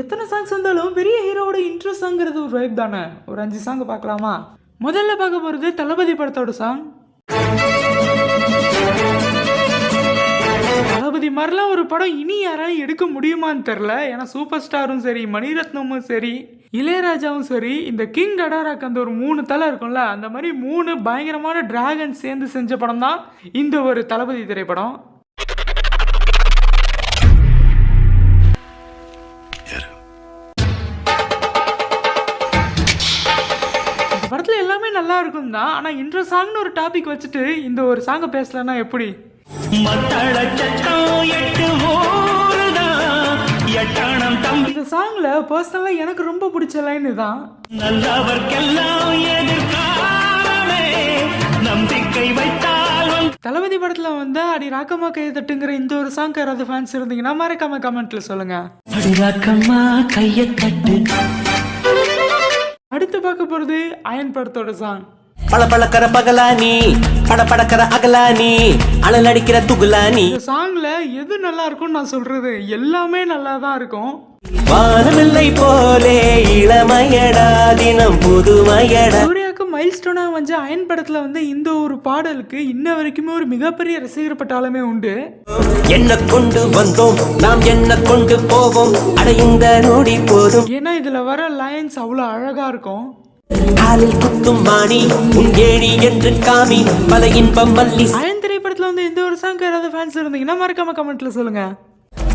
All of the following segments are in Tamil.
எத்தனை சாங்ஸ் வந்தாலும் பெரிய ஹீரோவோட இன்ட்ரோ சாங்கிறது ஒரு வைப் தானே. ஒரு 5 சாங் பார்க்கலாமா? முதல்ல பார்க்க போகிறது தளபதி படத்தோட சாங். தளபதி மாதிரிலாம் ஒரு படம் இனி யாராலும் எடுக்க முடியுமான்னு தெரில. ஏன்னா சூப்பர் ஸ்டாரும் சரி, மணிரத்னமும் சரி, இளையராஜாவும் சரி, இந்த கிங் கடாராக்கு அந்த ஒரு 3 தலை இருக்கும்ல, அந்த மாதிரி 3 பயங்கரமான டிராகன் சேர்ந்து செஞ்ச படம் தான் இந்த ஒரு தளபதி திரைப்படம். இந்த படத்தில் எல்லாமே நல்லா இருக்கும் தான். ஆனால் இன்ட்ரோ சாங்னு ஒரு டாபிக் வச்சுட்டு இந்த ஒரு சாங்கை பேசலன்னா எப்படி? இந்த சாங்ல பர்சனலா எனக்கு ரொம்ப பிடிச்ச லைன் தான். தளபதி படத்துல வந்து அடி ராக்கம்மா கையை தட்டுங்கிற இந்த ஒரு சாங் யாராவது ஃபேன்ஸ் இருந்தீங்கன்னா மறக்காம கமெண்ட்ல சொல்லுங்க. அடுத்து பார்க்க போறது அயன் படத்தோட சாங். பளபளக்கற பகலானி படபடக்கற அகலானி அனல் அடிக்கிற துகுலானி. இந்த சாங்ல எது நல்லா இருக்கும்னு நான் சொல்றது எல்லாமே நல்லா தான் இருக்கும். வானமில்லை போலே இளமையடா தினம் புதுமையடா. சூர்யாவுக்கு மைல் ஸ்டோனா வந்து அயன் படத்துல வந்து இந்த ஒரு பாடலுக்கு இன்ன வரைக்குமே ஒரு மிகப்பெரிய ரசிகர் பட்டாலுமே உண்டு. என்ன கொண்டு வந்தோம் நாம் என்ன கொண்டு போவோம் அடைந்த நோடி போதும். ஏன்னா இதுல வர லைன்ஸ் அவ்வளவு அழகா இருக்கும். காலில் குத்தும் மாணி உங்கேணி என்று காமி பல இன்பம் மல்லி. அயன் திரைப்படத்துல வந்து இந்த ஒரு சாங் யாராவது ஃபேன்ஸ் இருந்தீங்கன்னா மறக்காம கமெண்ட்ல சொல்லுங்க.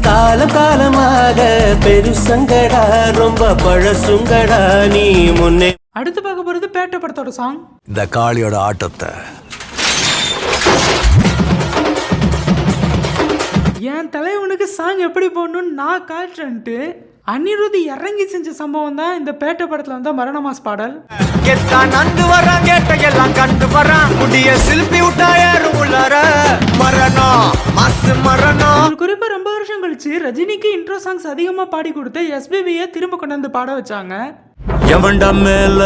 காலம் காலமாக பெருசங்கடா ரொம்ப பழசுங்கடா நீ முன்னே. அடுத்து பார்க்க போறது பேட்ட படத்தோட சாங். இந்த காளியோட ஆட்டத்தை என் தலைவனுக்கு சாங் எப்படி போடணும்னு நான் காட்டுறேன்ட்டு அனிருத்தி இறங்கி செஞ்ச சம்பவம் தான் இந்த பேட்ட படத்துல வந்து மரண மாஸ் பாடல். நந்து வரான் கேட்ட எல்லாம் கண்டு வரான் முடிய சில்பி விட்டாயாரும் உள்ளார மரணம் மாசு மரணம். ஒரு குறிப்பா ரொம்ப வருஷம் கழிச்சு ரஜினிக்கு இன்ட்ரோ சாங்ஸ் அதிகமா பாடி கொடுத்த எஸ்பிபியை திரும்ப கொண்டு வந்து பாட வச்சாங்க. எவன்டா மேல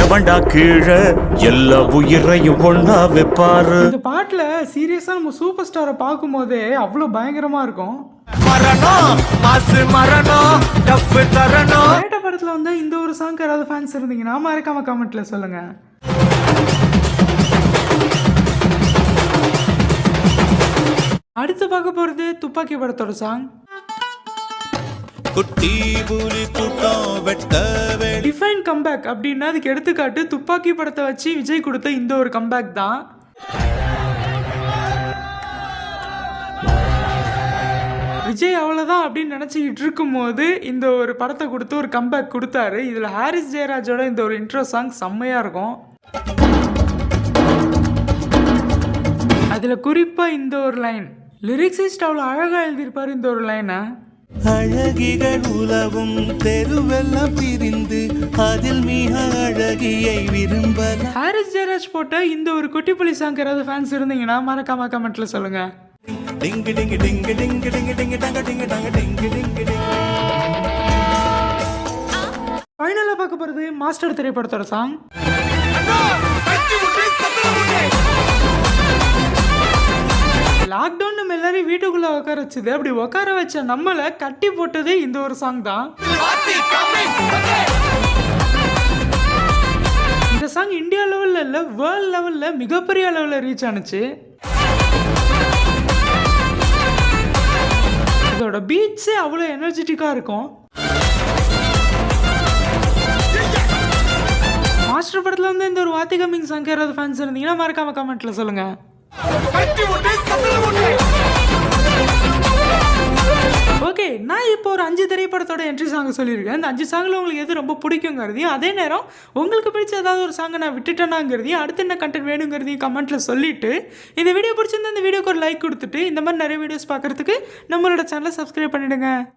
எவன்டா கீழே எல்லா உயிரையும் ஒண்ணா வைப்பாரு. இந்த பாட்டுல சீரியஸா நம்ம சூப்பர் ஸ்டாரை பார்க்கும் போதே அவ்வளவு பயங்கரமா இருக்கும். மரணம் மாசு மரணம் டப்பு தரணும். பேட்ட படத்துல வந்து இந்த ஒரு சாங் யாராவது ஃபேன்ஸ் இருந்தீங்கன்னா மறக்காம கமெண்ட்ல சொல்லுங்க. அடுத்து பார்க்க போறது துப்பாக்கி படத்தோட சாங். டிஃபைன் கம்பேக் அப்படின்னா அதுக்கு எடுத்துக்காட்டு துப்பாக்கி படத்தை வச்சு விஜய் கொடுத்த இந்த ஒரு கம்பேக் தான். விஜய் அவ்வளோதான் அப்படின்னு நினச்சிக்கிட்டு இருக்கும்போது இந்த ஒரு படத்தை கொடுத்து ஒரு கம்பேக் கொடுத்தாரு. இதில் ஹாரிஸ் ஜெயராஜோட இந்த ஒரு இன்ட்ரோ சாங் செம்மையாக இருக்கும். அதில் குறிப்பாக இந்த ஒரு லைன் லிரிக்ஸிஸ்ட் அவ்வளோ அழகாக எழுதியிருப்பார். இந்த ஒரு லைனை அழகிகள் உலவும் தெருவெல்லாம் பிரிந்து அதில் மிக அழகியை விரும்பல. ஹாரிஸ் ஜெயராஜ் போட்ட இந்த ஒரு குட்டி புலி சாங் யாராவது ஃபேன்ஸ் இருந்தீங்கன்னா மறக்காம கமெண்ட்ல சொல்லுங்க. ஃபைனலா பார்க்க போறது மாஸ்டர் திரைப்படத்தோட சாங். லாக்டவுன் நம்ம எல்லாரும் வீட்டுக்குள்ள உட்கார வச்சது, அப்படி உட்கார வச்ச நம்மளை கட்டி போட்டதே இந்த ஒரு சாங் தான். இந்த சாங் இந்தியா லெவல்ல இல்ல வேர்ல்ட் லெவல்ல மிகப்பெரிய லெவல்ல ரீச் ஆனுச்சு. இதோட பீட்ஸே அவ்வளோ எனர்ஜெட்டிக்காக இருக்கும். மாஸ்டர் படத்தில் வந்து இந்த ஒரு வாத்தி கம்மிங் சாங் யாராவது ஃபேன்ஸ் இருந்தீங்கன்னா மறக்காம கமெண்ட்ல சொல்லுங்க. ஓகே, நான் இப்போ ஒரு 5 திரைப்படத்தோட என்ட்ரி சாங் சொல்லியிருக்கேன். இந்த 5 சாங்கில் உங்களுக்கு எது ரொம்ப பிடிக்குங்கிறதையும், அதே நேரம் உங்களுக்கு பிடிச்ச ஏதாவது ஒரு சாங்கை நான் விட்டுட்டேனாங்கிறதையும், அடுத்து என்ன கண்டென்ட் வேணுங்கிறதையும் கமெண்ட்டில் சொல்லிவிட்டு, இந்த வீடியோ பிடிச்சிருந்தா இந்த வீடியோக்கு ஒரு லைக் கொடுத்துட்டு இந்த மாதிரி நிறைய வீடியோஸ் பார்க்குறதுக்கு நம்மளோட சேனலை சப்ஸ்கிரைப் பண்ணிவிடுங்க.